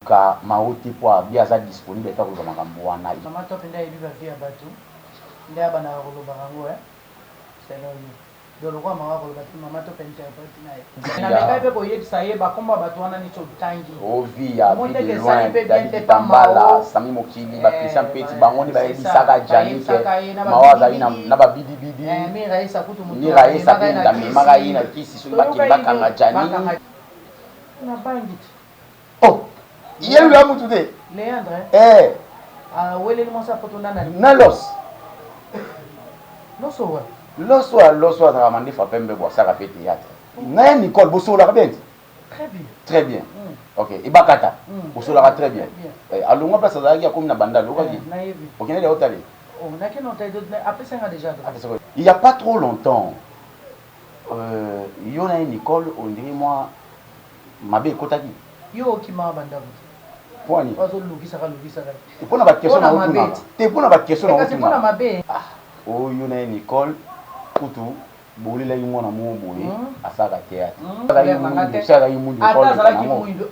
luka maote pour bien ça disponible ta ko makambo wana mama top nda yebi ba via batu nda bana ko lo barango c'est là do lo kwa mama ko batu mama top interprète na na meka pe ko yebisa ye ba komba batu wana ni chotangi o via de loin de tambala sami mokili ba Christian Petit bangoni ba yebisa ka jani ke mawaza ina na ba bidi bidi mi raisa kutu mutu ni raisa pe ndami maka ina kisi so ba kibaka nga jani na bandit. Oh, hier lui a moutoudé. Léandre. Wele ni mosa poto nana. Nalos. Loso wa. Loso a ramandé fa pembe bo ça rapé théâtre. Na Nicole bosso la bien. Très bien. Très bien. OK, ibakata. Bosso la très bien. Alonga place za ya comme na banda lo kaji. OK, na hôtel. On a que non après ça déjà. Il y a pas trop longtemps yona Nicole on dirait moi mabe kotaki. Yo qui m'a bandabo. Poni. Ozo lukisa ka lukisa ka. Et pour na ba question na otuna. Te pour na ba question na otuna. C'est pour na mabe. Ah, oh yo na Nicole kutu boli la yimo na mo boye asaka théâtre. Ça la yimo Nicole. Ata zala ki muindo.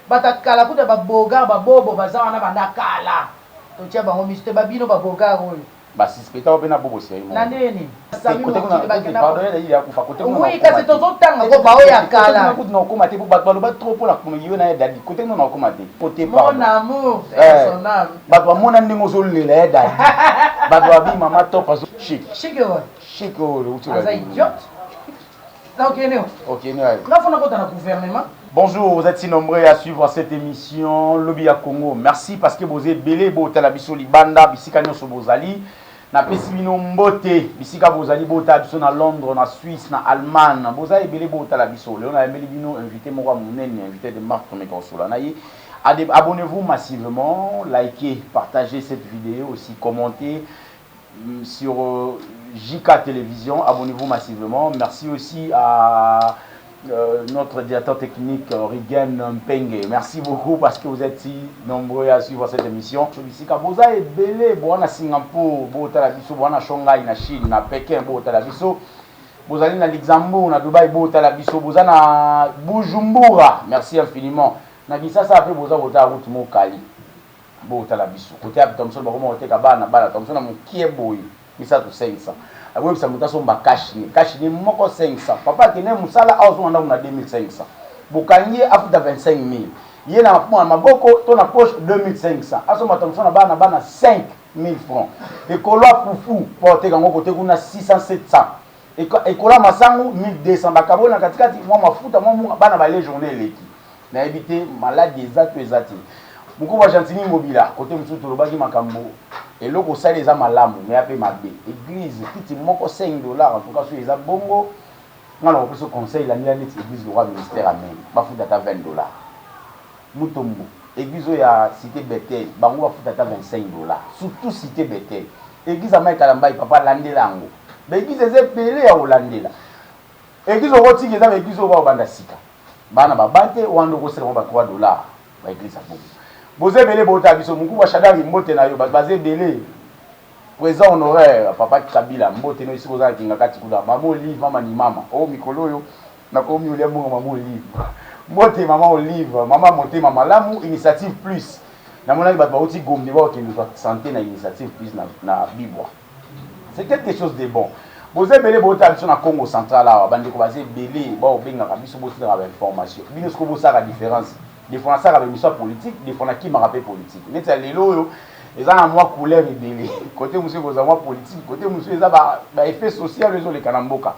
Batakala kuta ba boga ba bobo bazawa na banda kala. To tia bango miste babino ba boga oyo. Ba suspecta ope na bobo sérieux. Na ndeni. Sami mo kili ba kena. Pardon ya ya kufa côté mo. Oui, kasi to tanga ko ba oya kala. Côté na ko mate ba ba trop pour la ko yo na dadi. Côté na ko mate. Côté pa. Mon amour, son âme. Ba ba mona ndingo zo le la dadi. Ba ba bi mama top azo chic. Chic yo. Chic o le utu. Asa idiot. Na OK ne. OK ne. Na fona ko ta na gouvernement. Bonjour, vous êtes si nombreux à suivre cette émission Lobby à Congo. Merci parce que vous êtes belé bota la biso libanda bisika nyoso bozali. Na pesi bino mbote bisika bozali bota biso na Londres, na Suisse, na Allemagne. Bozali belé bota la biso. Léon a emeli bino invité moko monene, invité de Marc Mekosola. Na yi abonnez-vous massivement, likez, partagez cette vidéo aussi, commentez sur JK Télévision, abonnez-vous massivement. Merci aussi à notre directeur technique Rigen Mpenge. Merci beaucoup parce que vous êtes si nombreux à suivre cette émission. Bisika boza e belé boana Singapour, bota la biso boana Shanghai na Chine, na Pékin bota la biso. Bozali na Luxembourg, na Dubaï bota la biso, boza na Bujumbura. Merci infiniment. Na Kisasa après boza bota route Mokali. Bota la biso. Côté à Thompson ba komo oteka bana bana Thompson na mukie boy. Bisa to 500. Awe bisa mutaso mba cash ni moko 500. Papa kene musala azo anda na 2500. Bokanye afuta 25000. Ye na maboko to na poche 2500. Aso matamso na bana 5000 francs. Ekolo fufu porte kango kote kuna 600 700. Ekola masangu 1200 bakabona katikati mwa mafuta mwa bana ba les journée leki. Na éviter malade ezati. Muko wa Gentini Mobila côté musutu lobaki makambo eloko sale eza malamu mais ape mabe église petit moko 5 dollars en tout cas sur eza bongo ngana ko peso conseil la nila net église le roi ministère amen bafuta ta 20 dollars mutombo église ya cité Bethel bango bafuta ta 25 dollars surtout cité Bethel église amai kalamba papa landela ngo ba église ezepele ya olandela église okotiki eza église oba obanda sika bana babate wando ko sela ba 3 dollars ba église abongo Bozé belé bota biso muku wa shadari mbote na yo bazé belé présent honoraire papa Kabila mbote no isi boza kinga kati kuda mama Olive mama ni mama o mikolo yo na ko mi olia bongo mama Olive mbote mama Olive mama moté mama lamu initiative plus na mona ba uti gomni ba ke nous santé na initiative plus na bibwa c'est quelque chose de bon Bozé belé bota biso na Congo central là bandi ko bazé belé ba obenga biso bosi na information bino ce que vous ça la différence des fois ça avec mission politique des fois qui m'a rappelé politique mais c'est lelo ils ont moi couleur et belé côté monsieur vous moi politique côté monsieur ils ba effet social les les kanamboka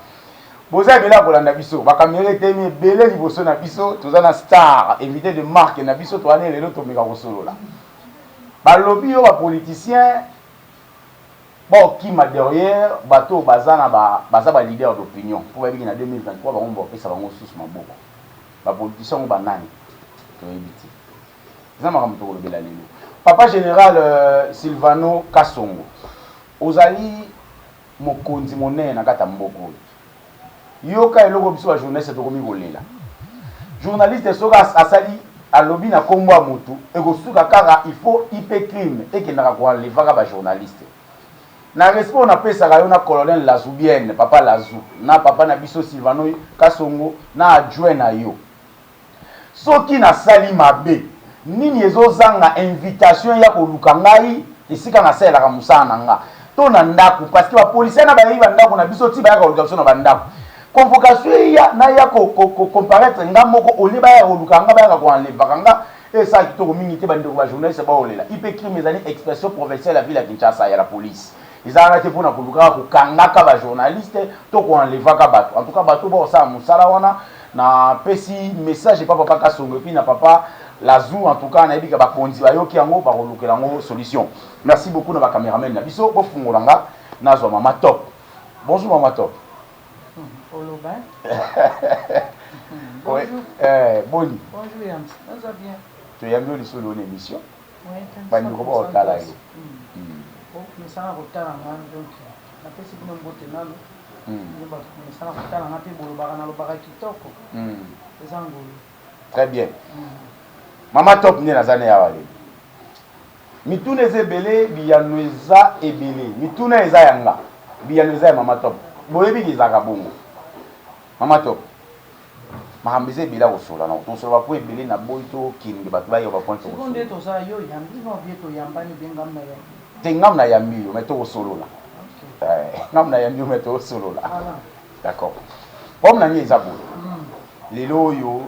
boza bela kolanda biso ba caméra temi belé liboso na biso tozana star invité de marque na biso to ané lelo to meka kosolo là ba lobby yo ba politicien bon qui m'a derrière bateau bazana baza ba leader d'opinion pour ba biki na 2023 ba ngomba pesa bango sous maboko ba politicien ba nani Papa général Silvano Kasongo ozali mokonzi monene na kata mboko yoka eloko biso wa journaliste to komi kolela journaliste soka asali alobi na kombo ya mutu ekosuka kaka il faut IP crime ekendaka ko enlevaka ba journaliste na respect na pesa ka yo na colonel Lazubienne papa Lazu na papa na biso Silvano Kasongo na adjoint na yo soki na sali mabe nini ezozanga invitation ya koluka ngai esika nasalelaka mosala na nga to na ndako parce que bapolisier na bayebi bandako na biso ti bayaka koluka biso na bandako convocation ya na ya comparaître nga moko olie bayaka koluka nga bayaka koenlevaka nga esa kitoko mingi te bandeko bajournaliste baolela ipe crime ezali expression provinciale ya ville ya Kinshasa ya la police ezalaka te mpona kolukaka kokangaka bajournaliste to koenlevaka bato en tout cas bato baosala mosala wana na pesi message pa papa Kasongo epi na papa Lazou en tout cas nayebi ka bakonzi bayoki yango bakolukela yango solution. Merci beaucoup na ba cameraman na biso bofungola nga nazwa mama top. Bonjour mama top. Oloba. Oui, boni. Bonjour Yams. Ça va bien. Tu as bien sur l'émission. Oui, pas ni robo otala yo. Oh, mais ça na otala nga donc na pesi bino mbote nalo. Ba mais ça na otala nga pe bolobaka na lobaka kitoko. Ezangolo. Très bien. Mama top ni nazane ya wale. Mituna eza ebele biyano eza ebele. Mituna eza yanga. Biyano eza ya mama top. Boyebi kizaka bongo. Mama top. Mahambize bila kosola na tosola ko ebele na boy to kingi bato ba yo ba point to. Seconde to za yo yambi no bieto yambani bengam na yo. Tengam na yambi yo meto solola. Ngam na yambi yo meto solola. D'accord. Comme na ni eza bo. Lelo yo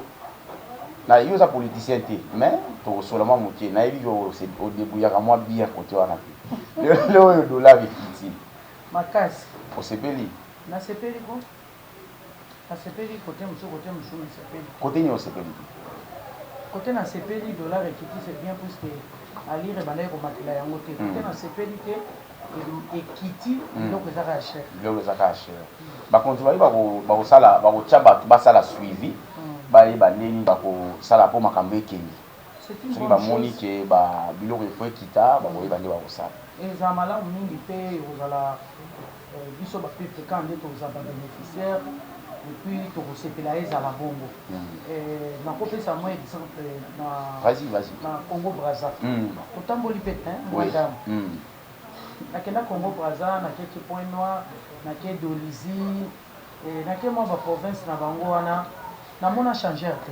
na yo za politicien te mais to solola mokie na yebi yo c'est au début ya moi bien côté wana te. Lelo yo dollar vikiti. Makasi. O sepeli. Na sepeli ko? Na sepeli côté monsieur na sepeli. Côté ni o sepeli. Côté na sepeli dollar ekiti c'est bien plus que ali rebana ko matila yango te. Côté na sepeli te ekiti donc ezaka cher. Donc ezaka cher. Ba konti ba ko sala ba ko tshaba ba sala suivi. Ba yeba neni ba ko sala po makambo ekeni. C'est une bonne chose. Ba moni ke ba biloko efo ekita ba ko yeba ndi ba ko sala. Ezamala mingi pe ozala biso ba pepe quand nde tozaba bénéficiaire et puis tokosepela ezala bongo. Nakopesa moi exemple na Vas-y. na Congo Brazza. Otamboli pe madame. Nakenda Congo Brazza nakeke Point Noir nake Dolizy nake mo ba province na bango wana namona changer te.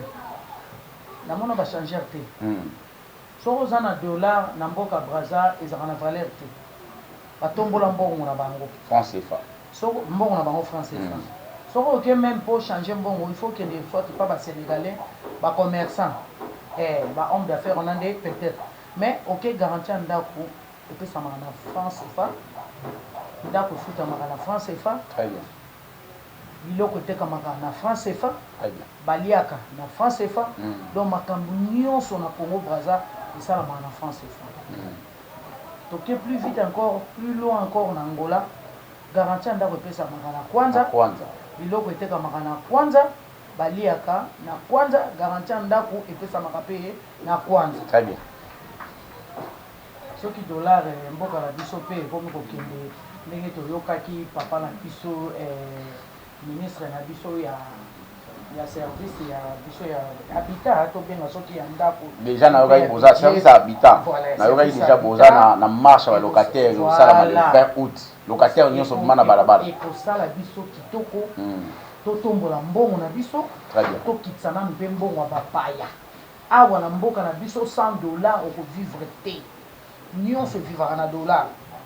Namona ba changer te. Soko za na dollar na mboka Brazza ezaka na valeur te. Batombola mbongo na bango France CFA. Soko mbongo na bango France CFA. Soko que même pour changer mbongo il faut que des fois pas ba sénégalais, ba commerçants, ba homme d'affaires on en est peut-être. Mais OK garantie ndako et puis ça na France CFA. Ndako futa na France CFA. Très bien. Biloko te kamaka na France CFA. Très bien. Baliaka na France CFA. Donc makambu nyonso na Congo Brazza ça la na France CFA. Donc plus vite encore, plus loin encore en Angola, garantie ndako pesa makana kwanza. Biloko eteka makana kwanza, baliaka na kwanza, garantie ndako epesa makape na kwanza. Très bien. Soki dollar mboka la biso pe komi ko kende ndenge toyokaki papa na biso ministre na biso ya service ya biso ya habitat to benga soki ya ndako déjà na yoka boza service habitat na yoka déjà boza na marche ba locataire yo sala le 20 août locataire nyonso bimana balabala et pour ça la biso kitoko to tombola mbongo na biso to kitsana mpe mbongo ba paya awa na mboka na biso $100 au vivre te nyonso vivra na dollar.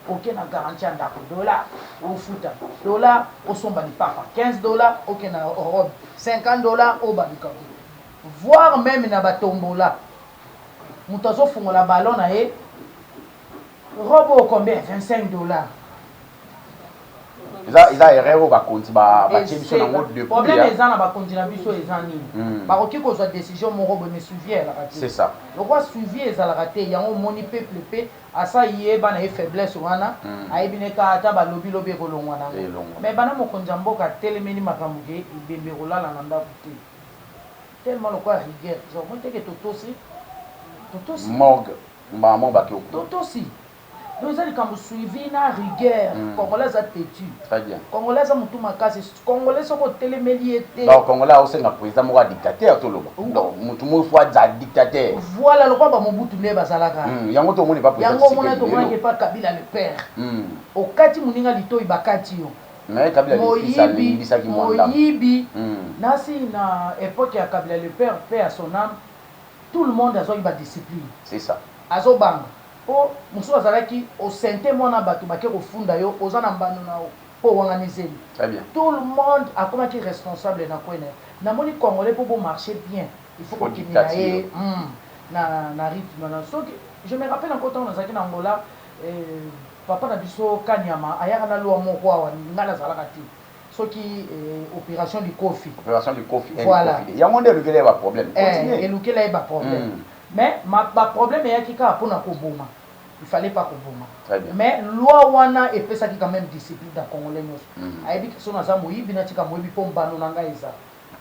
Ok na garantie ndako dollar au futa dollar au somba ni papa $15 ok na Europe $50 au babika voire même na batombola mutazo fungola ballon na e robo combien $25 Ils erreur ba konti ba biso na mode de problème eza na ba konti na biso eza nini ba koki ko décision mo robo me suivi la raté c'est ça le roi suivi eza la raté yango moni peuple pe asa yeba na faiblesse wana ayebineka ata ba lobi ko longwa na mais bana mo konja mboka telemeni makambu ke ibembe kolala na ndako te tellement le quoi rigueur so mo teke totosi morgue maman ba ko totosi. Nous avons comme suivi na rigueur. Congolais a têtu. Très bien. Congolais a mutu makasi. Congolais sont téléméliété. Donc Congolais aussi na président mo dictateur to loba. Donc mutu mo fois za dictateur. Voilà le quoi ba Mobutu ne bazalaka. Yango to moni pas président. Yango mona to mona pas Kabila le père. Au kati muninga lito ibakati yo. Mais Kabila le fils a libisa ki mwanda. Moyibi. Nasi na époque ya Kabila le père, paix à son âme. tout le monde a une discipline. C'est ça. Azo bang. Oh, muso azalaki au santé mona bato bake ko funda yo ozana mbano nao. Po wanganizeli. Très bien. Tout le monde a comme qui responsable na kwene. Na moni congolais pour marcher bien. Il faut qu'il y ait na rythme na so je me rappelle encore quand on a na Angola papa na biso Kanyama ayaka na loi moko awa ngala zalaka ti. Soki opération du Kofi. Opération du Kofi. Voilà. Il y a monde qui a un problème. Et lequel a un problème. Mais ma problème est qu'il y a pour Koboma. Il fallait pas Koboma. Très bien. Mais loi wana et ça qui quand même discipline dans Congolais. Ayebi que son aza moyibi na tika moyibi pomba no nanga eza.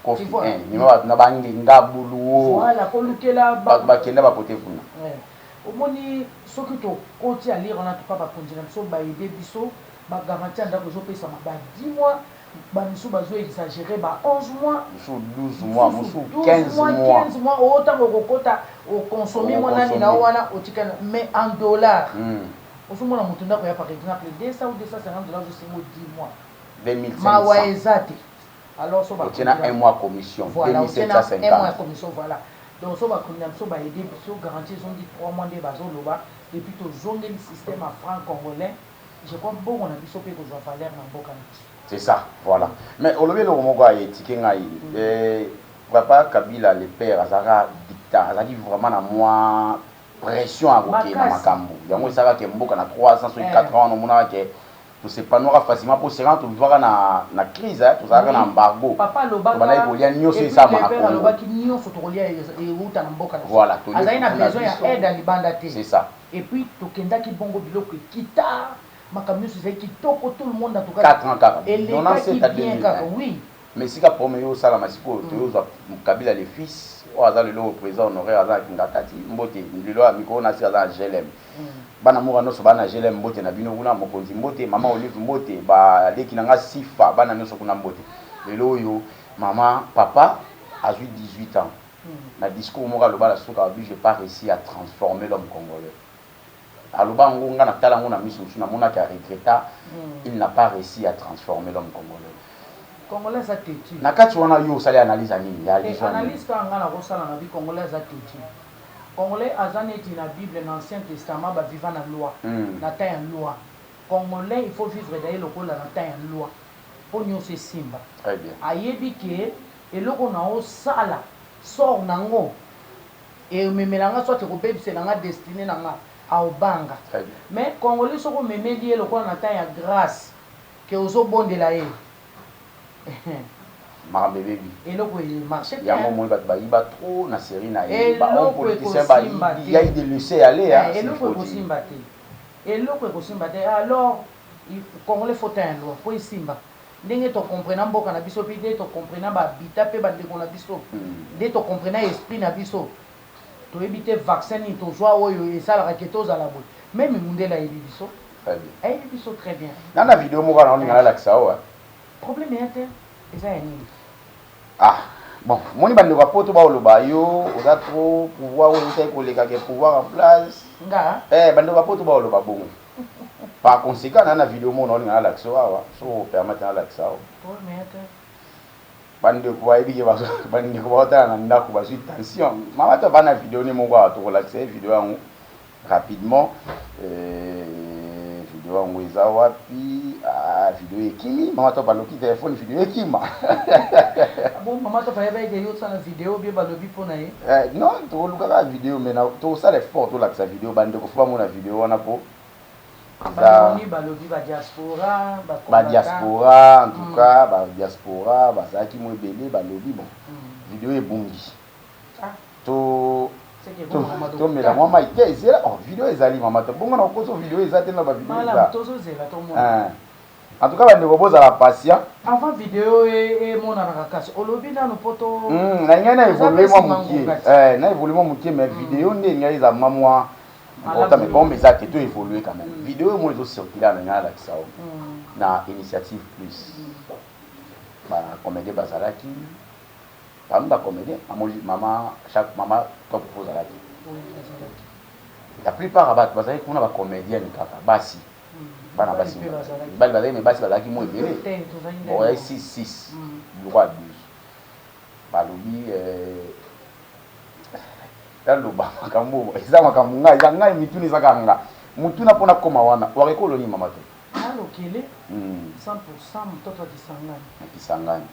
Kofi. Ni na bangi ngabulu. Voilà, ko lukela ba kenda ba côté kuna. Omoni soki to koti a lire on a pas ba continuer so ba aider biso ba garantir ndako zo pesa ba 10 mois. Bamisu bazo exagéré ba 11 mois, 12 mois, 15 mois. 15 mois autant kokota au consommer mona na wana otikana mais en dollars. Osumona mutunda ko ya par exemple 200 ou 250 dollars je sais 10 mois. 2500. Ma wa ezate. Alors so ba tient un mois commission, voilà, 2750. Un mois commission voilà. Donc so ba konya so ba aider so garantie sont dit 3 mois de bazo loba depuis to zonge le système à franc congolais. Je crois bon on a biso pe ko zo valeur na mboka. C'est ça, voilà. Mais au lieu de papa Kabila, le père, Azara dictat, Azara dit vraiment à moi pression à côté dans ma cambo. Il y a moi ça va que mboka na 364 ans, on a que tout c'est pas noir facilement pour se rendre voir na crise, tout ça na embargo. Papa Loba, on a évolué nyo c'est ça ma père Loba qui nyo sotolia et uta na mboka. Voilà, Azara ina besoin d'aide à libanda té. C'est ça. Et puis tokenda ki bongo biloko kita Makamio c'est qui tout le monde en tout cas 4 ans et les gars qui bien oui mais si ka premier sala masiko to Kabila les fils o aza le président honoraire aza ngakati mbote lelo a miko na si aza GLM bana moko no so bana GLM mbote na bino kuna mokonzi mbote mama Olive mbote ba leki nanga sifa bana no so kuna mbote lelo yo maman papa a 18 ans na discours moko lo bala soka bi je pas réussi à transformer l'homme congolais. Alors, il n'a pas réussi à transformer l'homme congolais. Congolais a têtu. Na kati wana yo sali analyse ani ya analyse quand on a rosala na bi congolais a têtu. Congolais azaneti na Bible dans l'Ancien Testament ba vivant na loi. Na ta en loi. Congolais il faut vivre d'ailleurs le na ta en loi. Pour nous c'est simba. Très bien. Ayebi ke eloko na o sala sort nango. Et memelanga soit ko bebise na destiné na nga. Aobanga. Mais Congolais sont comme médiés le quoi on attend ya grâce que aux bon de la haie. Ma bébé. Et le quoi marché. Il y a un moment où il va trop na série na haie. On politicien ba il y a de laisser aller hein. Et le quoi possible battre. Et le quoi possible battre. Alors il Congolais faut un loi pour simba. Ndenge to comprendre mboka na biso pide to comprendre ba bita pe ba ndeko na biso. Dès to comprendre esprit na biso. To éviter vaccin ni to joie oyo et ça la raquetos à la boule même mundela ebiso très bien ebiso très bien dans la vidéo mo kana on ngala la ça ouais problème est ça ni bon moni bande ko poto ba oloba yo oza trop pouvoir on sait ko leka ke pouvoir en place nga bande ko poto ba oloba bongo par conséquent dans la vidéo mo on ngala la ça ouais so permettre la ça problème est bande ko ebi ke baso bande ko bota na ndako baso tension mama to bana vidéo ni mongo to relaxer vidéo yango rapidement vidéo yango eza wapi vidéo ekimi mama to baloki téléphone vidéo ekima bon mama to fa ebe yo sana vidéo bien balobi pona ye non to luka vidéo mais na to ça les fort to la vidéo bande ko fa mona vidéo wana po ba diaspora en tout cas ba diaspora bazaki mo ebele balobi bon vidéo ebongi to mela mwa maite ezela vidéo ezali mama to bongo na koso vidéo ezate na ba vidéo en tout cas bandeko bozala patient avant vidéo emonanaka kasi olobi nano poto na ngai na évolué mwa mokie mais vidéo nde ngai eza mamwa important mais bon mais ça tout évolué quand même vidéo moi ils ont circulé dans la sao na initiative plus ba comédie bazalaki parmi ba comédien maman chaque maman top pozalaki la plupart abat bazalaki kuna ba comédien kaka basi bana basi bali bazalaki mais basi bazalaki moi belé bon 6 droit 12 balobi taloba makambo eza makambo ngai ya ngai mituni ezaka nga mutuna mpona koma wana warekoloni mama to alokele 100% mtoto akisangani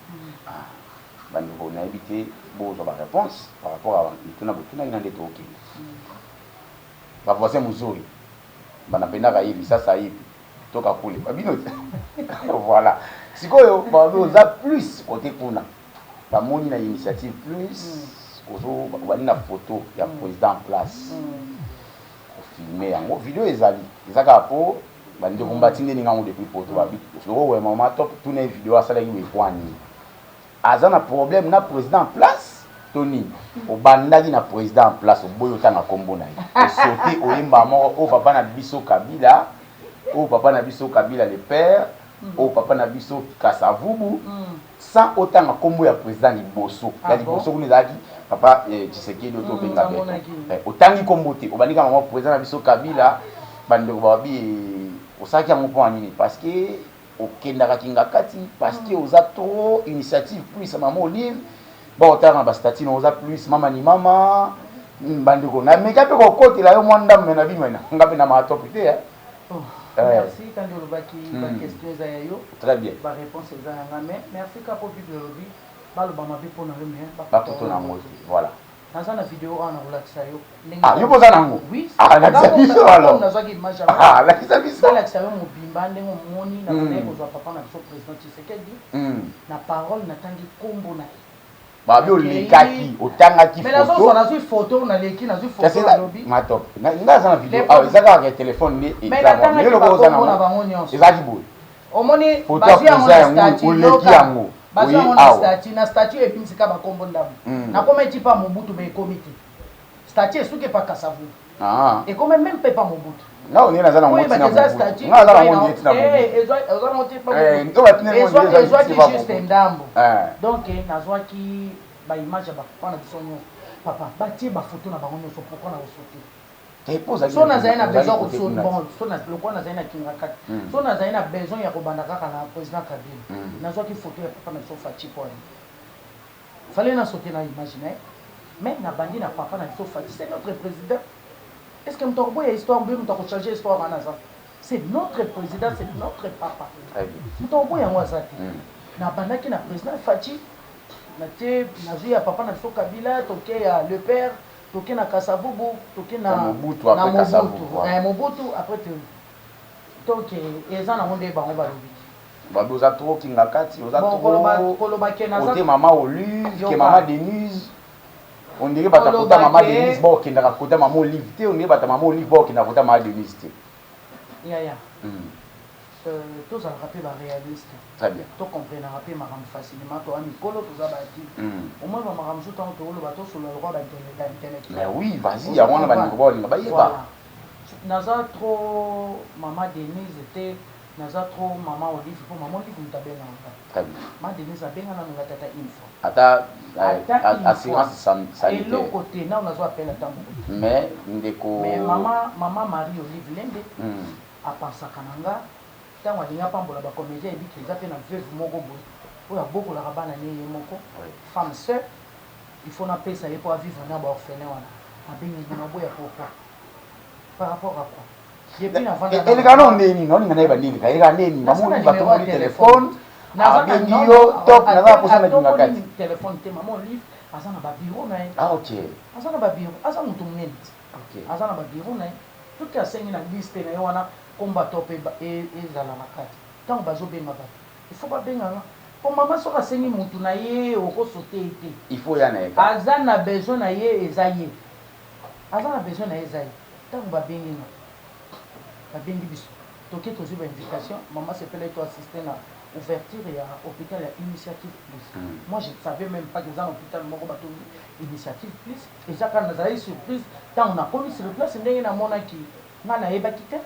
bandeko nayebi te bozwa baréponse par rapport à mituna botuna ina nde tookende bavoisin mozori banapendaka yebi sasa yebi toka kule babino te voilà sikoyo babi oza plus kote kuna bamoni na initiative plus kozo bali na photo ya président en place filmer yango video ezali ezaka po bande kombati ndeni ngango depuis poto babi soko we mama top tuna video asalaki wekwani aza na problème na président en place toni obandaki na président en place oboyo tanga kombo na ye sauter oyemba moko o papa na biso Kabila o papa na biso Kabila le père o papa na biso Kasavubu sans autant kombo ya président liboso ya liboso kuna ezalaki papa Tshisekedi oto benga be otangi kombo te obandika mama président na biso Kabila bandeko babi osaki yango mpo nini parce que okendaka kinga kati parce que oza trop initiative plus mama Olive ba otanga ba statut na oza plus mama ni mama bandeko na meka pe kokotela yo mwanda mena bimena ngape na matop te merci quand on va qui la question za yo très bien ba réponse za ngame merci ka po bible lobby ba lo ba mabe pona le mais ba toto na moti voilà dans la vidéo on a relaxé yo yo poza nango oui la biso alors on a zaki image la biso relaxé yo mobimba ndenge moni na ndenge kozwa papa na biso président Tshisekedi na parole na tangi kombo na babi olekaki otangaki mais nazo nazwi photo na leki nazwi photo na lobby matop ngaza na video ezaka avec téléphone ni exactement mais le ko na bango nyonso ezaki boy omoni bazwi yango na statut oleki yango bazwi yango na statut ebimisika bakombo ndambo nakoma etipa mobutu mais ekomite statut esuki pa Kasavu ekome même pe pa mobutu non on est dans la moitié na mobutu ngaza na moitié na mobutu ezwa moitié pa mobutu ezwa juste ndambo donc nazwaki ba image ba papa na biso nyonso papa batie ba photo na bango nyonso pourquoi na osote so nazali na besoin koso bon so na lokwa nazali na kinga kati so nazali na besoin ya kobanda kaka na président Kabila nazwaki photo ya papa na biso Fachi po fallait na sauter na image na mais na bandi na papa na biso Fachi c'est notre président. Est-ce que nous avons histoire de changer l'histoire en Azan? C'est notre président, c'est notre papa. Nous avons un Azan. Nous avons un président Fachi. Nous avons un papa na Kabila, le père, na Kasavubu, na Mobutu après Kasavubu. Mobutu après tout. Donc, ils ont un débat, on va le dire. Babi oza trop kinga kati, oza trop côté maman Olive, que maman Denise. On dirait que tu maman Denise bon qui n'a pas maman Olive, on dirait que maman Olive bon qui n'a pas maman Denise. Ya. Tous à rappeler la réaliste. Très bien. Tu comprends rappeler ma rame facilement, tu as mis colo tous à bâtir. Au moins ma rame tout en tout le bateau sur le roi d'internet. Mais oui, vas-y, il y a un bon voilà. Naza trop maman Denise était naza trop maman Olive pour maman Olive nous tabenga. Très bien. Maman Denise a benga na tata info. Ata assurance sanitaire. Et l'autre côté na on a appelé la mais ndeko mais maman Marie Olive Lende a pensé kananga tant walinga pambola ba comédien et biki za pe na veuve moko boy. Oya boko la rabana ne moko femme seule il faut na pesa ye pour vivre na ba orphelin wana. Abengi na boya pourquoi par rapport à quoi? Elle gagne nini non ngana ba nini ka ega nini mamu ba to téléphone na video top na ba posa na kinga kati téléphone te maman livre azana ba bureau na OK azana ba bureau azana mutu munene OK azana ba bureau na tout ka sengi na liste na wana komba top e zala na kati tant bazo benga ba il faut ba benga na pour maman so ka sengi mutu na ye oko sauter te il faut ya na azana besoin na ye ezaye azana besoin na ye ezaye tant ba benga na la bengi biso toke tozi ba invitation maman s'appelle toi assister na ouverture et à hôpital à initiative plus moi je ne savais même pas que dans l'hôpital moko bato initiative plus et ça quand nazali surprise tant on a connu sur place ndenge na mona ki nga na yeba kite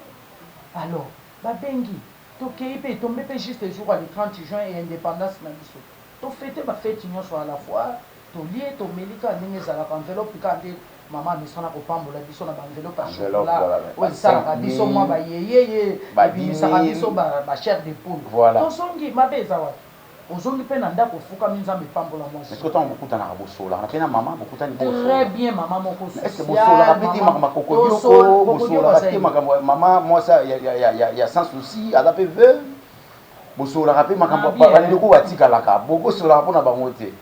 alors ba bengi toke pe tomber pe juste le jour le 30 juin et indépendance na biso to fêter ba fête nyonso à la fois to lié to melika ndenge za la enveloppe quand maman misana ko pambola biso na enveloppe à chocolat o ça biso moi ba yeye ba biso ba chair de poule to songi mabeza wa ozongi pe na ndako fukami nzambe pambola mwasi. Est-ce que toi beaucoup na bosola na pena maman beaucoup tani bosola. Très bien maman moko social. Est-ce que bosola rapeti makoko yoko bosola rapeti makambo maman moi ça il y a sans souci à la PV. Bosola rapeti makambo bandeko watika laka boko sola pona bango te.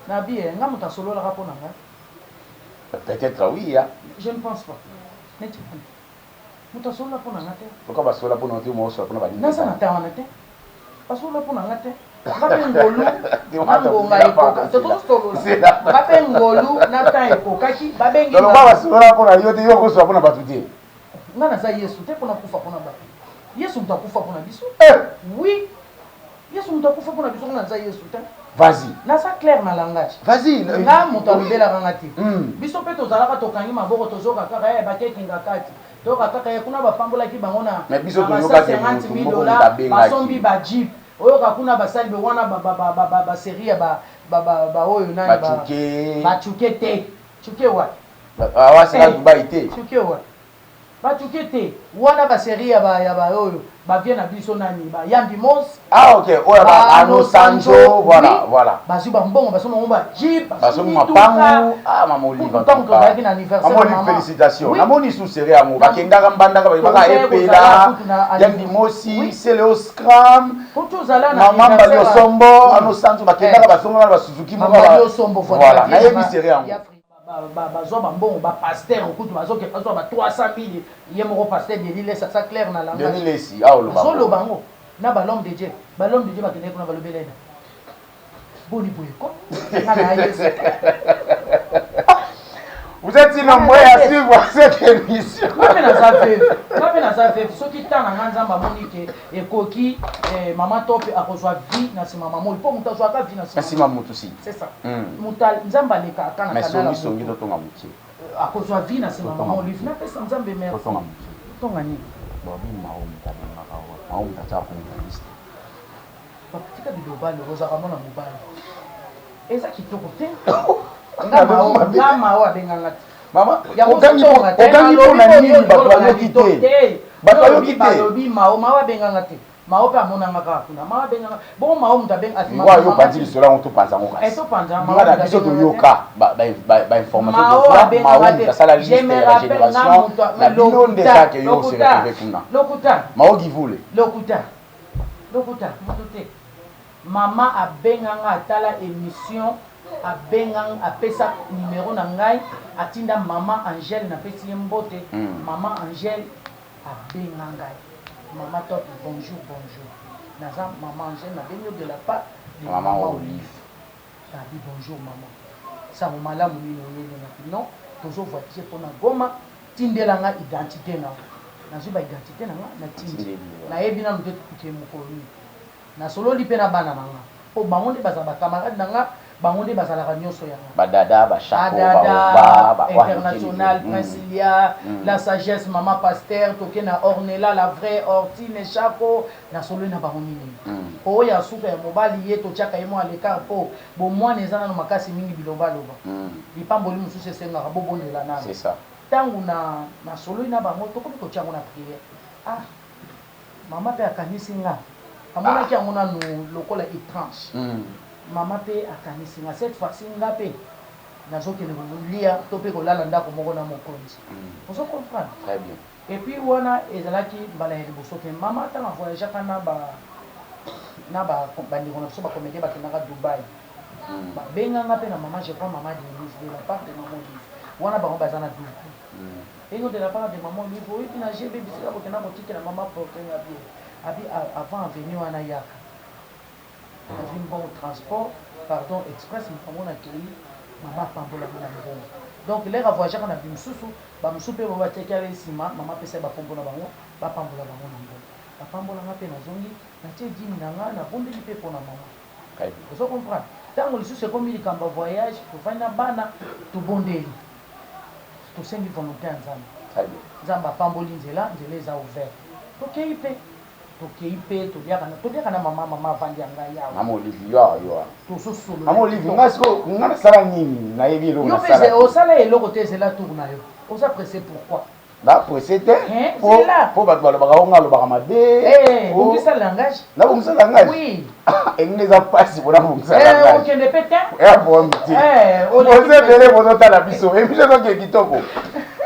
Na bien nga muta solo la rapona nga. Peut-être oui hein. Je ne pense pas. Neti. Muta solo la pona nga te. Pourquoi basola pona te mo sola pona ba. Na sa na ta wana te. Basola pona nga te. Ngape ngolu ngonga ikoka toto solo ngape ngolu na ta ekokaki babengi donc basola pona yo te yo ko sola pona batuti ngana za Yesu te pona kufa pona ba Yesu mtakufa pona biso oui Yesu mtakufa pona biso ngana za Yesu te vas-y na ça clair na langage vas-y nga mutalobela kangati biso pe tozalaka tokangi maboko tozoka kaka bakekinga kati toka kaka kuna bapambolaki bango na mais biso toyoka $50,000 basombi ba jeep oyo kakuna basali be wana ba série ya ba oyo nani ba chuke te chuke wa wa sera Dubai te chuke wa ba chuke te wana ba série ya ba oyo ba vient na biso nani ba Yambi Mos OK oyo ba Ano Sanjo voilà bazu ba mbongo basomo ba jeep basomo mapangu mama Olive tant que tozalaki na anniversaire mama Olive félicitations namoni sous série yango bakendaka mbandaka ba epela Yambi Mosi Seleo Scram mama Balio Sombo Ano Sanjo bakendaka basongo na ba Suzuki mo voilà na yebi série yango bazwa bambongo bapasteur okutu bazoke bazwa ba 300,000 ye moko pasteur de l'île ça clair na langage de l'île si bazoloba ngo na l'homme de Dieu bakende kuna balobelena boni boyeko vous êtes nombreux à suivre cette émission ngape na za veve soki tana nga nzamba moni ke ekoki mama tope akozwa vie na sima mama moli po mutu azwaka vie na sima mutu si c'est ça mutal nzamba leka kana mais songi to tonga mutu akozwa vie na sima mama moli na pesa nzambe merci tonga mutu tonga ni bobi maom tata ko liste batika biloba le roza kamona mobali eza kitoko te ngama wa benganga mama okangi pona nini bato bayoki te balobi mao mawa benganga te mao pe amonanga kaka kuna mawa benganga bon mao mutu abenga asimwa yo bandi lisola ngo topanza ngo kasi topanza mao na biso toyoka ba information de mao tasala liste ya génération na bino ndesa ke yo se retrouver kuna lokuta mao givule lokuta mutu te mama abenganga atala émission abengang apesa numéro na ngai atinda mama Angèle na pesi mbote mama Angèle abenga ngai mama top bonjour naza mama Angèle na benyo de la part de mama Olive tabi bonjour maman ça mo malamu ni non tozo voiture pona goma tindela nga identité na nazuba identité na nga na tindi na yebina mtetu ke mukolo na solo li pe na bana nanga po bango nde baza ba camarade nanga bango nde bazalaka nyonso yanga badada bashako ba international Princilia la sagesse mama pasteur toke na Ornella la vraie Ortine Chako na solo na bango nini oyo ya suka ya mobali ye totiaka ye mo aleka po bo mwana ezana no makasi mingi biloba loba lipamboli mususu esengaka bobondela nano c'est ça tangu na solo na bango tokomi kotiango na prière mama pe akanisi nga amonaki yango nanu lokola étrange mama pe akanisi nga cette fois-ci nga pe nazokende kolia to pe kolala ndako moko na mokonzi ozo comprendre très bien et puis wana ezalaki mbala ya liboso te mama tanga voyageaka na bandeko na biso bakomedie bakendaka Dubai babenganga pe na mama je crois mama de la part de maman Olive wana bango baza na Dubai engo de la part de maman Olive oyebi na gb bisika kokenda kotikela mama portrait ya bien abi avant avenir wana yaka azwi bon transport pardon express mpango na kei mama pambola na mbongo donc lera voyagaka na bimsusu bamosusu mpe babatekala nsima mama pesa bapombola bango bapambola bango na mbongo bapambolanga mpe nazongi natie dimi na nga nabondeli mpe mpona mama ozo comprendre ntango lisusu ekomi likambo voyage tofandi na bana tobondeli tosengi volonté ya nzambe nzambe apamboli nzela eza ouvert tokei mpe toliaka na mama avandi ya ngai yawa mama Olive yo tososolo mama Olive nga nasala nini nayebi eloko yo mpe osala eloko te ezela tour na yo oza pressé pourquoi Là, c'était pour battre le baron, le baramade. Vous ça langage? Non, vous ça langage? Oui. Et nous les pas si vous n'avez pas ça. Ok, ne pétain. Bon, vous avez belé mon autre à la biseau. Et puis, je vais quitter.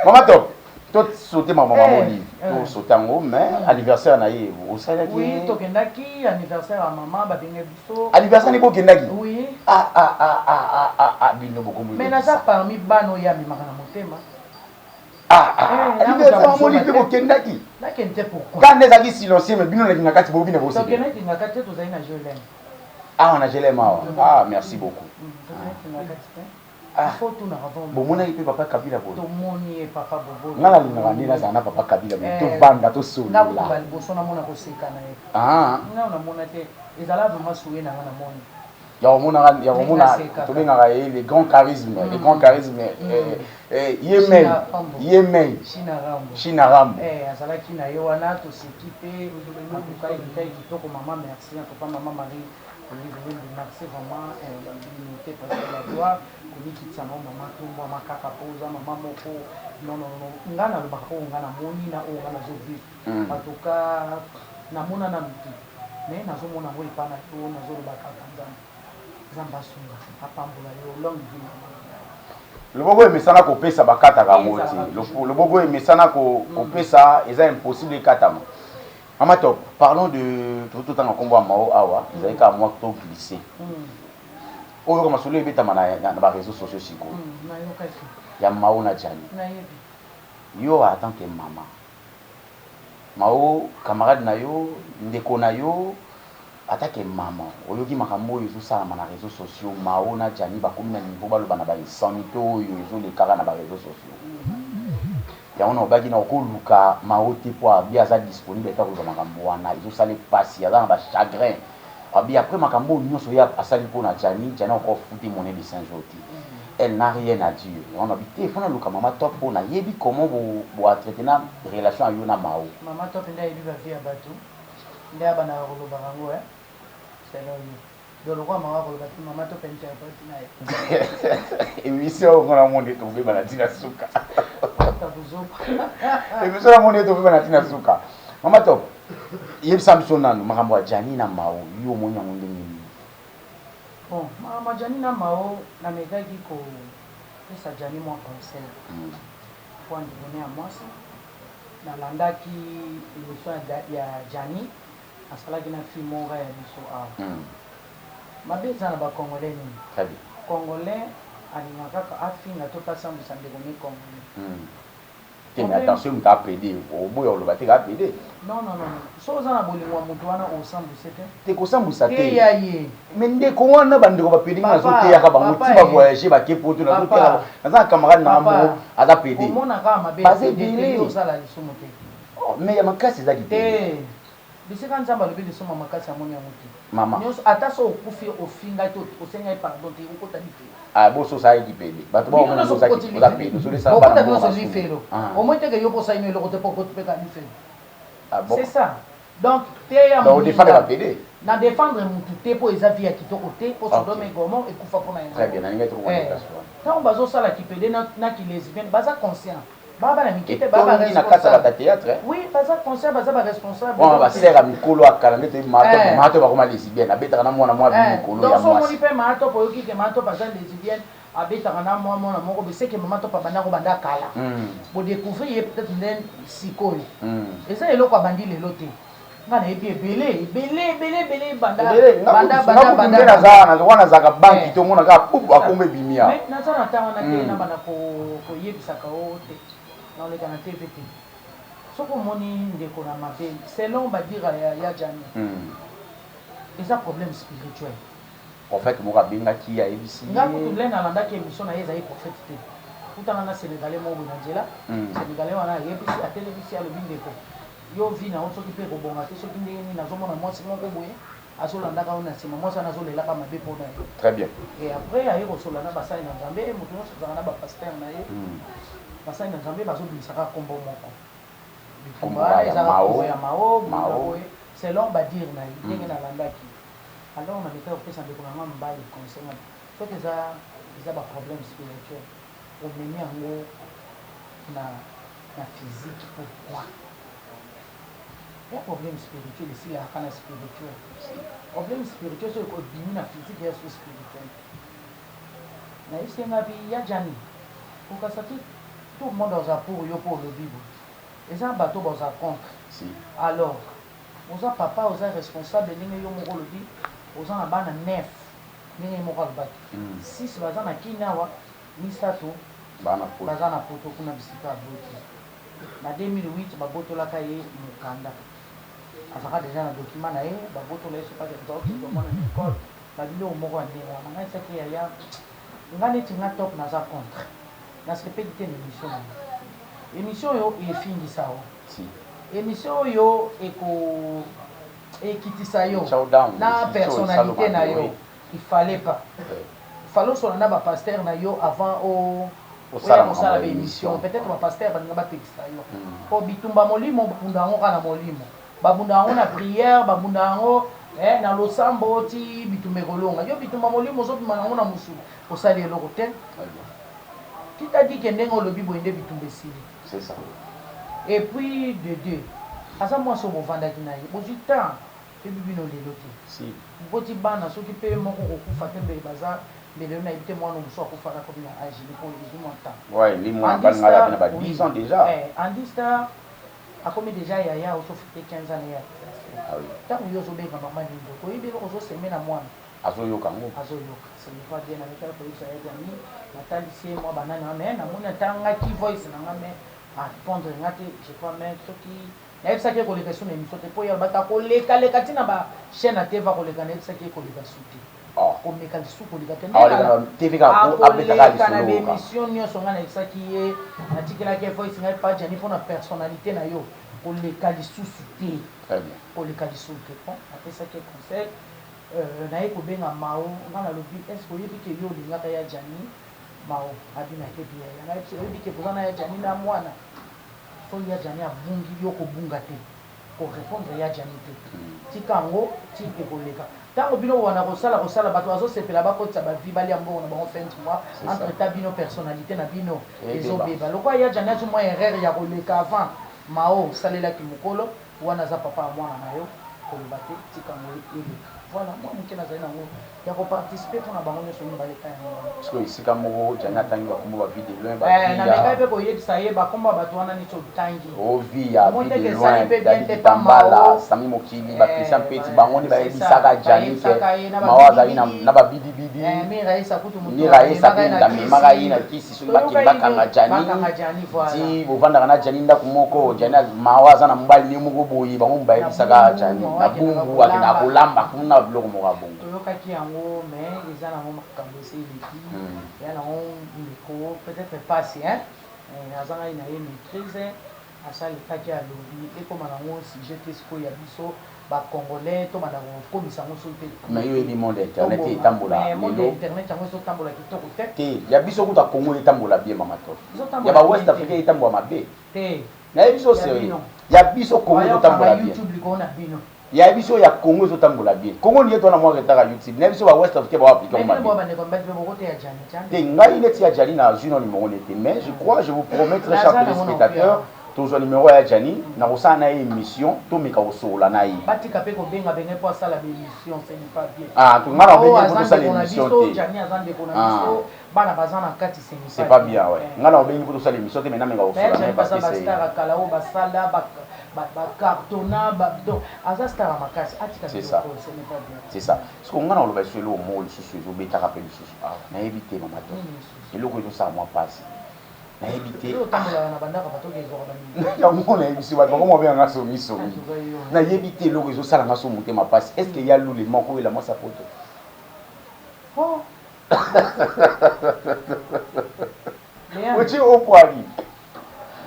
Maman, top. Toi, sauter ma maman Olive. Toi, sauter en haut, mais anniversaire naïe. Vous savez qui? Oui, toi, Kendaki, anniversaire à maman, babine biso. Anniversaire n'est pas Kendaki? Oui. Bino beaucoup mieux. Mais ça parmi bano ya mi makana motema. Anniversaire à Olive pour Kendaki. Là, Kendaki pourquoi? Quand les amis silencieux, mais bino n'a pas de bobine aussi. Donc, Kendaki n'a pas de tout ça, il a gelé. Ah, on a gelé ma. Ah, merci beaucoup. Faut tout bon mon ami papa Kabila bo to moni papa bobo ngala linga ndina sana papa Kabila to banda to solo la ngala boso na mona ko seka na ye na mona te ezala vraiment soué na ngana moni ya mona to benga ga les grands charismes Yemen China Rambo azala ki na yo wana to sekipe na kukai kukai kitoko mama merci na papa mama Marie merci vraiment l'unité parce que la gloire kolikitisa na mama tumbo makaka poza mama moko non ngana lo bako ngana moni na o ngana zovi atoka na mona na miti mais nazo mona ngo ipana to nazo lo bakaka nzamba sunga apambola yo long vie lobogo emesana kopesa bakata ka moti lobogo emesana kopesa eza impossible katama. Mama top, parlons de tout en combat Mao Awa, vous avez qu'à moi tout glisser. Oyo kama solo ebeta na ba réseaux sociaux siko. Ya Mao na Jani. Yo en tant que maman. Mao camarade na yo, ndeko na yo, attaque maman. Oyo ki makambo yo ça na réseaux sociaux, Mao na Jani ba komi na niveau ba lo bana ba insanité oyo zo le kara na ba réseaux sociaux. Ya on obaki na okoluka maote po abia za disponible ta ko makambo wana izo sale pasi ya ba chagrin abi après makambo nyonso ya asali po na Jani encore fouti monnaie de Saint-Jours. Elle n'a rien à dire. On habite fona luka mama top po na yebi comment bo traiter na relation ayo na Mao. Mama top nda yebi ba vie ya bato. Nda bana ko ba rango c'est là yo. Donc quoi mama ko ba mama top interprète na. Émission on a monté to be bana tina suka. Et puis ça mon est tombé na tina suka. Mama top. Yeb Samson nanu makambo ya Jani na Mao yo monya ngonde nini. Bon, makambo Jani na Mao na megaki ko pesa Jani mo conseil. Pour donner à moi ça. Na landaki émission ya Jani asalaki na film moko ya biso a. Mabeza na ba congolais ni. Très bien. Congolais alingaka afinga to pasambisa ndeko ni congolais. Mais attention, tu as pédé. Au bout, on va te faire pédé. Non. Si vous avez un bon au sambu, c'est au sambu, ça t'es. Mais dès qu'on a un bandit, on va pédé. On va voyager, on va voyager. On a un camarade, on va pédé. On a pédé. Mais il y a un cas, c'est ça qui pédé. Bisika nzamba lobi de soma makasi amoni ya muti. Maman. Nyos ataso okufi ofinga to osenga pardon te ukota dife. Ah bo so sai dipende. Bato ba mona so sai dipende. Bato so le sa ba na mo so lifelo. Au moins te que yo posa ino lokote po kote peka lifelo. Ah bon. C'est ça. Donc te ya donc défendre la pédé. Na défendre mutu te po eza via kitoko te po so dome gomo e kufa pona yango. Très bien, na ngai trop communication. Tant bazo sala ki pédé na ki lesbienne baza conscient. Baba na mikite baba responsable théâtre. Oui, baza conscient baza ba responsable. Bon ba sera mikolo akala ndete mato ba koma lesbienne abeta na mwana mwa mikolo ya mwasi. Donc so moni pe mato po yoki ke mato baza lesbienne abeta na mwana moko be seke mato pa banda ko banda kala. Bo découvrir peut-être nden sikoyo. Eza eloko abandi lelo te. Ngana ebi belé banda na wana zaka banki to mona ka pupu akombe bimia. Mais na tana tanga na te na bana ko yebisaka o te. Dans les canaux TVT. Ce que moni ndeko na mabe, selon ba dire ya Jani. C'est un problème spirituel. Prophète mo kabinga ki ya ebisi. Nga ko tule na landa ke émission na yeza yi prophète te. Utana na sénégalais mo na njela. Sénégalais wana yebisi a télévision ya lobi ndeko. Yo vi na onso ki pe ko bonga te so ki ndeni na zo mona mwasi moko boye. Azolanda ka ona sima mwasi na zo lela ka mabe pona. Très bien. Et après ayi ko solana basai na Nzambe, mutu no so na ba pasteur na ye. Basai na Nzambe bazobimisaka kombo moko. Kombo ya Mao, selon ba dire na ndenge na landaki. Alors on a été au pesa ndeko na mama mbali conseil. Faut que ça ba problème spirituel. Au meni yango na na physique. Pourquoi? Il y a un problème spirituel ici, il y a un spirituel. Le problème spirituel, c'est que la physique est spirituelle. Mais ici, il y a Jani. Pour que ça tout le monde a pour le Bible. Et ça, un bateau dans un contre. Alors, vous avez papa, vous êtes responsable, vous avez un ban neuf. Vous avez 6, vous avez un kinawa, misato, vous avez un poto, vous avez un 2008, vous avez un mukanda. Azaka déjà un document na ye ba boto la pas de doc do mona école ba bilo moko ndela manga saki ya ngani tinga top na za contre na se pédité émission yo e fingi sao si émission yo eko ekitisa yo na personnalité na yo il fallait pas fallait sur na ba pasteur na yo avant au osala émission peut-être ba pasteur ba ngaba tekisa yo po bitumba molimo bunda ngo kana molimo babunda ngo na prière babunda ngo na losambo ti bitume kolonga yo bitumba molimo zo bima ngo na musu osali eloko te kita dit que ndenge lobi boyende bitumbe sili c'est ça et puis de deux asa moi so bovanda ki na ye bozi temps pe bibino lelo te si boti bana soki pe moko kokufa te mbe baza mbele na ibite mwana muso akufa na kobi na âge ni pour les montants ouais les mois bana na 10 ans déjà andista a commis déjà yaya au sauf 15 ans ya ah oui tant yo zo beka mama nindo ko ibe ko zo semaine na mwana azoyoka ngo azoyoka c'est pas bien avec la police ya dami natali sie moi banana mais na mona tanga ki voice na ngame a répondre ngate je crois même soki na epsa ke ko le question na émission te po ya bata ko leka leka tina ba chaîne TV ko leka na epsa ke ko le suti ko meka su ko leka tena TV ka ko abeta ka na émission nyonso ngana epsa ki ye na tikela ke voice ngai pa jani pour na personnalité na yo ko leka lisusu te très bien ko leka lisusu te bon epsa ke conseil naye kobenga mao ngana lobi est-ce que yebi ke yo lingaka ya jani mao abina ke bia ya naye yebi ke pozana ya jani na mwana so ya jani abungi yo kobunga te ko répondre ya jani te tikango ti ekoleka tango bino wana kosala bato azosepela bakotisa bavi balia mbongo na bango fin du mois entre ta bino personnalité na bino ezobeba lokwa ya jani azo mwa erreur ya koleka avant mao salelaki mokolo wana aza papa ya mwana na yo koloba te tikango eleka voilà moi muke nazali nango ya koparticipe mpona bango nyonso oyo baleka yango parce que esika moko jani atangi bakombo bavi de loin nameka mpe koyebisa ye bakombo bato wana neti otangi ovi ya vi de loin david tambala sami mokili bapesa mpeti bango nde bayebisaka jani ke mawa azali na babidibidi miraesa mpe ndamemaka ye na kisi soki bakende bakanga jani ti bovandaka na jani ndako moko jani mawa aza na mobali ne moko boye bango bayebisaka jani na bumbu akende akolamba kuna biloko moko abongo toyokaki yango mais eza nango makambo esi eleki ya nango ndeko peut-être pasi aza ngai na ye maîtrise asalekaki alobi ekoma nango sujet te sikoyo ya biso bacongolais to banda kokomisa yango so te mais yo yebi monde internet etambola monde internet yango ezotambola kitoko te ya biso kuta kongo etambola bien mama to ya ba west africa etambola mabe te na ye biso sérieux ya biso kongo ezotambola bien youtube likona bino ya biso ya Congo ezotambola bien Congo ni yeto na mwa retard YouTube na biso ba West Africa ba appliquer ma te ngai neti ya Jani na juno numéro nete mais je crois je vous promets très chers téléspectateurs toujours numéro ya Jani na kosala na émission to meka osola na yi batika pe ko benga benga po sala émission c'est pas bien to ngana benga po sala émission te Jani azande ko na biso bana bazana kati c'est pas bien ouais ngana benga po sala émission te mais na meka osola na parce que c'est star kala o basala cartona donc aza star makasi atika c'est ça c'est ça parce que ngana oloba sur le mot le susu zo beta rappel le susu na éviter mama to eloko ezo sa moi passe na éviter otambola na bandaka bato ke ezora bani ya mona ebisi ba ko mo bien ngaso miso na éviter eloko ezo sala ngaso motema passe est-ce que ya lule moko ela moi sa photo oh ochi opwali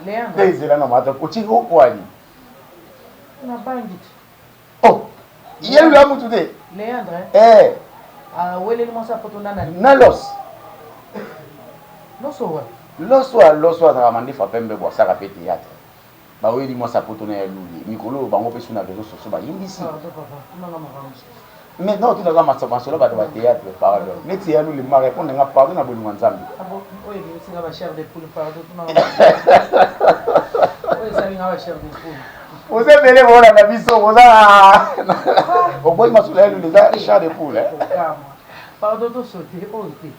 Leandre dezela na mata ochi opwali na bandit oh yelu la mutu de Leandre wele ni mosa poto nana na los wa za mandi fa pembe bo saka pe théâtre ba weli mosa poto na yelu mikolo bango pe suna réseaux sociaux ba yimbisi mais non tu n'as pas massolo ba théâtre pardon mais tu yelu le ma répondre nga pardon na bonu nzambi oye c'est la chef de poule pardon chair de poule. Vous avez belé voilà na biso oza au boy masula lu les a chair de poule hein. Pardon to sauter oté.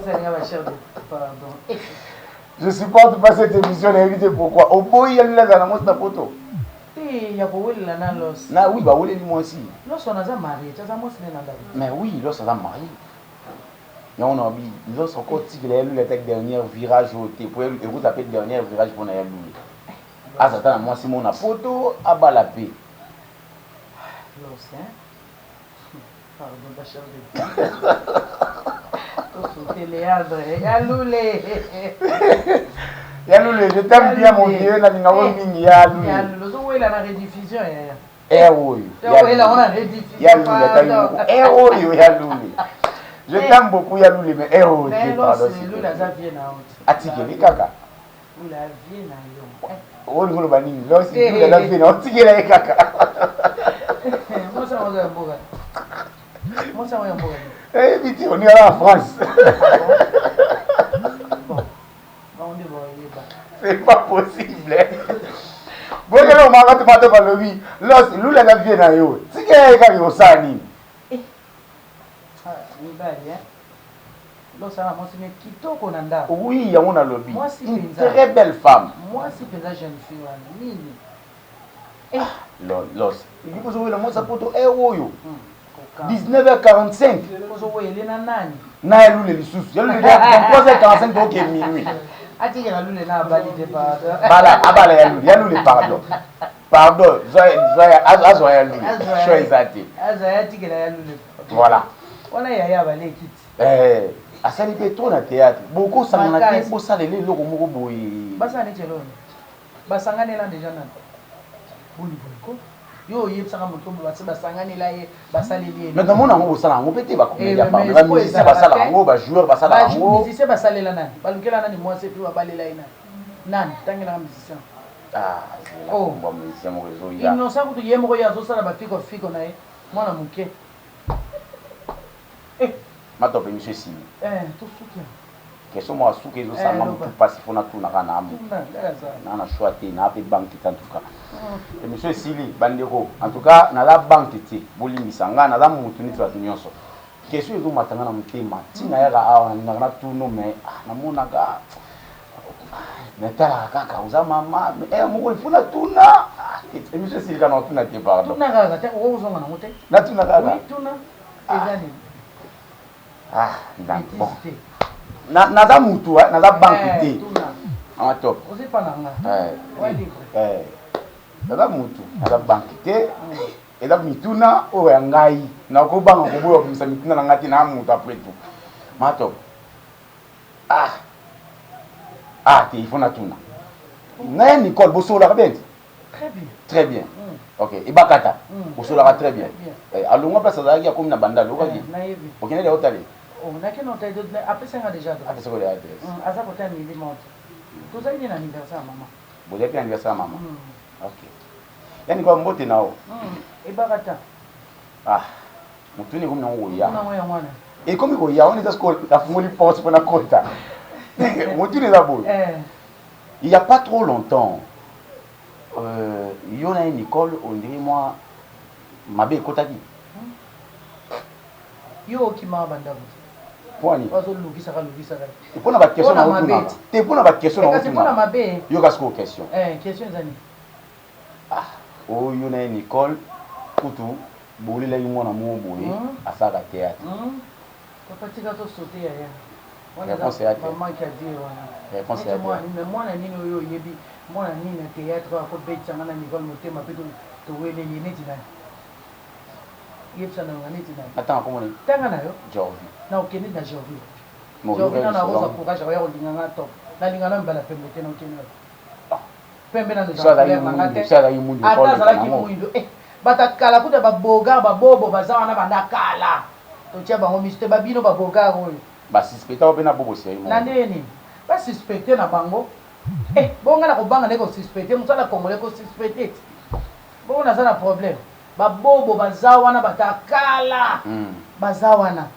Ça n'y a pas chair de pardon. Je supporte pas cette émission d'invité pourquoi au boy il a la montre photo. Il y a beaucoup de la loss. Na oui bah oui moi aussi. Lorsqu'on a marié, tu as moi c'est dans la. Mais oui, lorsqu'on a marié. Et on a dit, lorsqu'on continue le dernier virage au thé, pour vous appelez dernier virage pour nous. Ah, ça t'a moi si mon photo à bas la paix. Lorsqu'on pardon, Bachar de Léandre, Yaloulé. Yaloulé, je t'aime bien mon vieux, na ningawo mingi Yaloulé. Yaloulé, zo wela na rediffusion ya. Eh oui. Wela on a rediffusion. Yaloulé, eh oui, Yaloulé. Je t'aime beaucoup Yaloulé, mais eh oui, pardon. Lula za vie na autre. Atikeli kaka. Lula vie na yo. Oh ngolo banini, losi lula za vie na otikela kaka. Moi ça on a mboga. Moi ça on a mboga. Eh vite, on est à la France. C'est pas possible. Bon, là, on m'a raconté par le oui. Là, l'oula la vie na yo. C'est qu'il y a quelqu'un qui a ni. Oui, il y a un lobby. Une très belle femme. Moi, c'est une jeune fille. Los. Il faut jouer le mot ça pour eh yo. 19h45. Na elou le sous. Il y a le 23h45 donc minuit. Bala abala yalou le pardon. Pardon, azo yalou. Choisati. Voilà. On a yaya balé kit. Asali pe trop na théâtre. Beaucoup ça na te bo ça les loko moko boy. Basa ne telo. Basangane là déjà nan. Boli ko. Yo yebsaka moto basangane là ye basaleli. Mais dans mon ngo sala ngo pété ba comédien par. Ba musicien basala ngo ba joueur basala ngo. Ba musicien basalela nani? Balukela nani moi c'est plus balela ina. Nani tangela musicien. Ah, oh, bon musicien mo réseau ya. Innocent ko to yemo ko ya zo sala ba fiko na ye. Mwana muke. Matope monsieur Simi. Tout soutien. Question moi souke zo ça même tout pas si fona tout na kana amu. Na choité na pe banque en tout cas. Et monsieur Sili bandeko en tout cas na la banque té bolimbisa nga na la mutu ni twa nyonso. Question zo matanga na mutema. Tina ya awa na tout no mais na mona ga. Mais tala kaka uza mama moko ifuna tuna. Et monsieur Sili kana tuna te pardon. Tuna ga te o zo ngana mote. Na tuna ga. Oui tuna. Ezani. Ah, bon. Naza mutu, naza banque té. Ah, top. Vous êtes pas là. Naza mutu, naza banque té. Et là, mituna, oh, ngai. Na ko banga ko boyo kumisa mituna na ngati na mutu après tout. Ma top. Té, il faut na tuna. Na Nicole Bosola bien. Très bien. Très bien. OK, et bakata. Bosola très bien. Alonga place za ya comme na banda lokaji. OK, na le hôtel. On a qu'un hôtel après ça déjà. Après ça le adresse. À ça pour terminer les montres. Tout ça il est anniversaire maman. Vous avez anniversaire maman. OK. Yani kwa mbote nao. Et bakata. Mutuni kumna ngoya. Na ngoya mwana. Et comme ko ya on est school afungoli poste pour na kota. Mutuni la boule. Il y a pas trop longtemps yona Nicole on dirait moi mabe kota di. Yo qui m'a bandavu. Poni. Ozo lugisa ka. Ipona ba question na otuna. Te pona ba question na otuna. Kasi pona mabe. Yo kasko question. Question zani. O yona Nicole kutu bolila yimona mo boye asaka théâtre. Papa tika to sauter ya. Réponse à maman qui a dit wana. Réponse à mais moi na nini yo yebi. Moi na nini théâtre ko betsa na Nicole motema pe to wele yene tina. Attends, comment on est? Tanga yo. Jorvi. Na okende na Jorvi. Jorvi na roza courage ya kolinganga top. Na lingana mbala pembe tena okende. Pembe na ndoza ya ngate. Ça la yimundu. Ata zala ki muindo. Batakala kuta baboga babobo bazawa na bandakala. To tia bango miste babino baboga oyo. Ba suspecter ope na bobo sey mo. Na neni? Ba suspecter na bango. Bonga na kobanga neko suspecter, musala congolais ko suspecter. Bonga na sana problème. Babobo bazawana batakala bazawana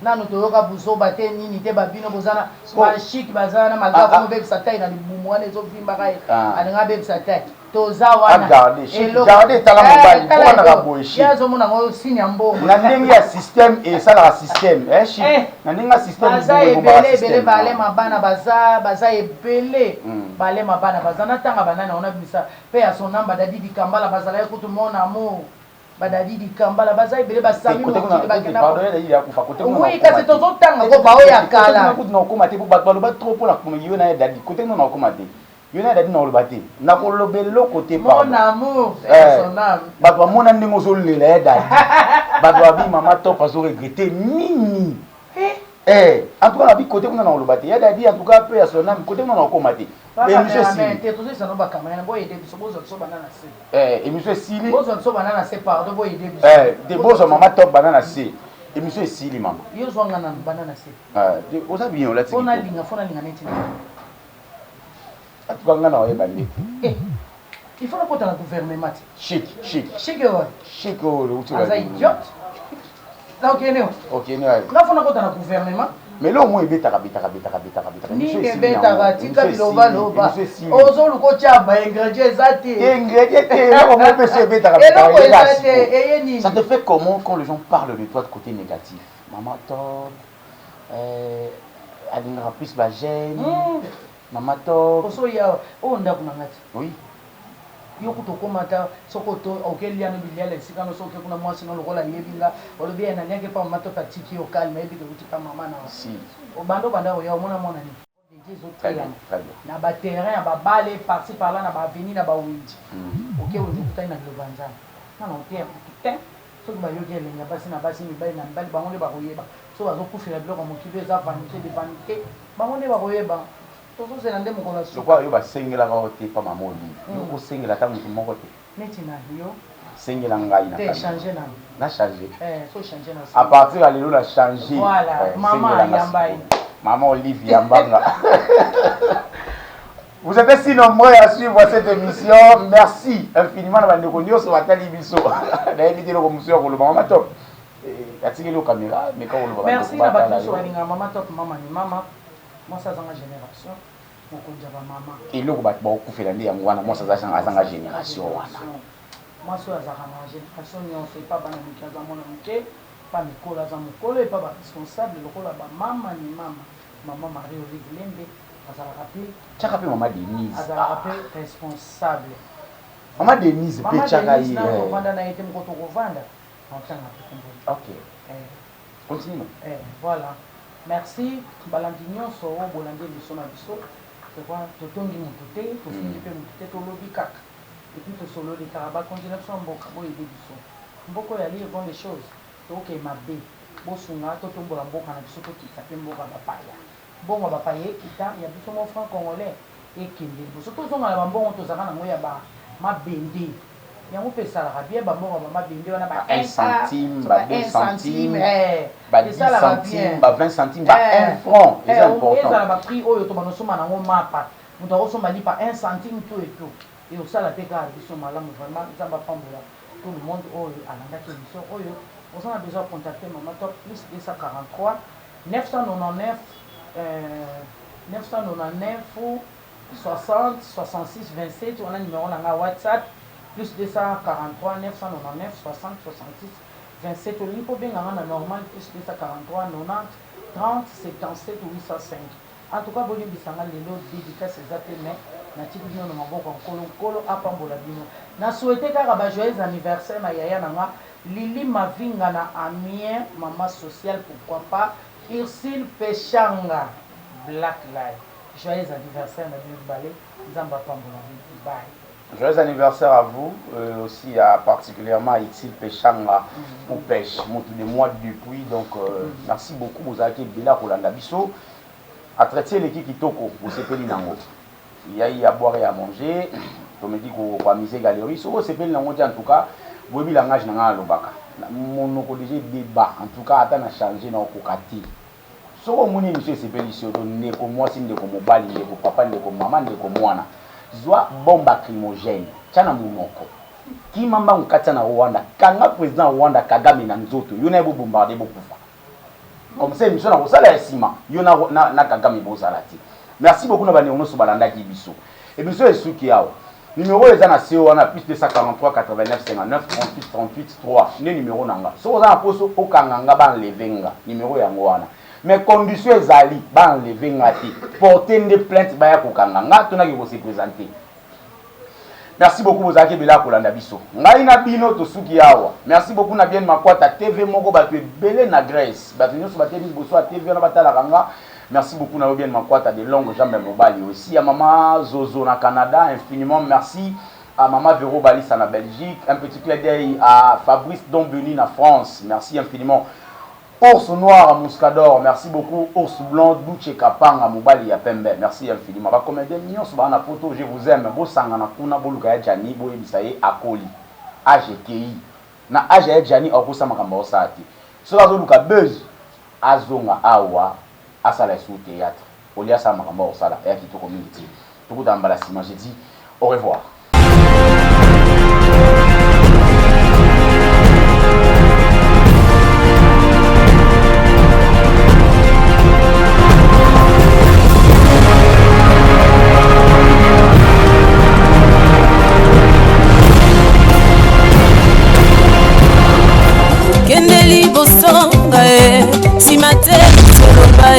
nanu toyoka buzoba te nini te babino bozana mashik bazana malga kono bebisa tai na libumu wana ezovimba kai alinga bebisa tai toza wana garde tala mobali mpona na boyeshi yazomona ngo sinya mbongo na ndenge ya système esalaka système shik na ndenge ya système baza ebele bale mabana baza ebele bale mabana baza na tanga banana ona bisa pe ya son namba dadi dikambala bazala ekutu mon amour badadi dikambala baza ebele basami mokili bakena oui kasi tozotanga ko baoya kala na okoma te bato baloba trop mpona yo na ye dadi kote no na okoma te yo na dadi na oloba te na koloba eloko te mon amour son âme bato bamona ndenge ozolela ye dadi bato babi mama top azoregrete nini en tout cas na bi kote kuna na oloba te ye dadi en tout cas pe ya son âme kote kuna na okoma te émission esili bozwa mama top banana se émission esili mama oza bien olatikanga na oyeba nde il faut nakota na gouvernement chic aza idiote ngafuna kota na gouvernement mais là au moins betaka nini ebetaka tika bilobaloba ozoluka otya baingrédient eza te eloko eza te eye nini ça te fait comment quand les gens parlent de toi de côté négatif mama top alingaka plus bagene mama top osoya oyo ndako na ngati oui yo kutokomata soko to okeliana biliala esika no soke kuna mwasi no lokola yebinga olobi na nyake pa mama top atiki yo calme ebi ke utika mama na si obando banda oya omona mona ni na ba terrain ba balle parti par là na ba avenue na ba windi ok o ndukutai na lobanza na no te te so ba yo gelenga basi na basi mi bai na mbali ba ngone ba koyeba so bazo kufira biloko mokibe za vanité de vanité ba ngone ba koyeba tozozela nde mokolo lokwa oyo basengelaka o te pa mama olive yo kosengela ta motu moko te neti na yo sengela ngai na change à partir ya lelo na change mama olive yambanga vous êtes si nombreux à suivre cette émission merci infiniment na bandeko nyonso batali biso nayebi te eloko mosu ya koloba mama top atikeli o caméra meka koloba merci na bato nyonso balinga mama top mama ni mama mwasi azanga génération mokonzi ya bamama eloko bato bakofela nde yango wana mwasi azanga génération wana mwasi oyo azalaka na génération nyonso epa bana moke aza mwana moke pa mikolo aza mokolo epa baresponsable lokola bamama ni mama marie olive lembe azalaka mpe tiaka mpe mama denise azalaka mpe responsable mama denise mpe tiaka ye nakovanda na ye te moko tokovanda naotanga mpe komboni ok continue voilà merci balandi nyonso oyo bolandi émission na biso totongi motu te tofingi mpe motu te tolobi kaka epuis tosololekaka bakontinue biso mboka boyede biso mboka oyo ali ebon des choses tokokee mabe bosunga to tombola mboka na biso tokita mpe mboka bapaya mbongo bapaya ekita ya biso mo franc congolais ekende liboso tozonga na bambongo tozalaka nango ya bamabende yango mpe esalaka bien bambongo bamabende wana ba 1 centime ba 2 centime ba 10 centime ba 20 centime ba 1 franc eza important ezala baprix oyo to banosomba nango mapa moto akosomba lipa 1 centime to eto eosala mpe kaka biso malamu vraiment nzambe apambola tout le monde oyo alandaki émission oyo oza na besoin contacter mama top plus 243 999 60 66 27 wana numéro nanga whatsapp plus 243 999 60 66 27 olingi mpo benganga na normal plus 243 90 30 77 805 en tout cas bolibisanga lelo dédicace eza te mais natiki bino na maboko ya nkolo apambola bino na souhaite kaka bajoyeux anniversaire na yaya nanga Lili Mavinga na Amien mama sociale pourquoi pas Ursule Pechanga Black Live joyeux anniversaire na bino balé nzamba apambola bino bye. Joyeux anniversaire à vous, aussi à particulièrement à Ursule Pechanga pour pêche, de mois depuis, donc merci beaucoup vous avez Bela Rolanda Bisso à traiter l'équipe Kitoko vous sepeli nango. Il y a à boire et à manger, comme dit qu'on va miser galerie, so sepeli nango en tout cas, vous avez langage nanga lobaka. Mon déjà débat en tout cas attend à changer na kokati. So moni monsieur sepeli so ne ko moi sinde ko mobali ne ko papa ne ko maman ne ko mwana. Zwa bombe lacrymogène tchana munoko kimamba nkata na Rwanda kanga président Rwanda Kagame na nzoto yona ebo bombarder bokufa comme ça émission na kosala ya sima yo na kagami bozala te. Merci beaucoup na baniongo so balanda ki biso émission esuki yawo numéro eza na CO wana plus 243 89 59 38 38 3 ne numéro nanga so oza na poso okanganga ba enlevenga numéro yango wana mais condition ezali ba enlevenga te porter des plaintes ba ya kokanganga tona ki ko se présenter. Merci beaucoup bozaki bela kolanda biso ngai na bino to suki yawa. Merci beaucoup na bien makwata TV moko bato ebele na Grèce bato nyonso bateli boso a TV na batala kanga. Merci beaucoup na bien makwata de longue jambe mobali aussi à maman Zozo na Canada infiniment merci à maman Véro Balissa na Belgique un petit clin d'œil à Fabrice Dombeni na France merci infiniment. Ours noir à Mouscador, merci beaucoup. Ours blanc, Douche Kapanga, Mobali ya Pembe, merci infiniment. Ba comédien mignon, sur la photo, je vous aime. Bo sangana kuna boluka ya Jani, bo ebisaye akoli. AGKI. Na AGKI Jani okusa makamba osati. So la zoluka buzz azonga awa asala sous théâtre. Olia sa makamba osala ya kito community. Tout dans la cima, j'ai dit au revoir. Kendeli bosonga si mate soloba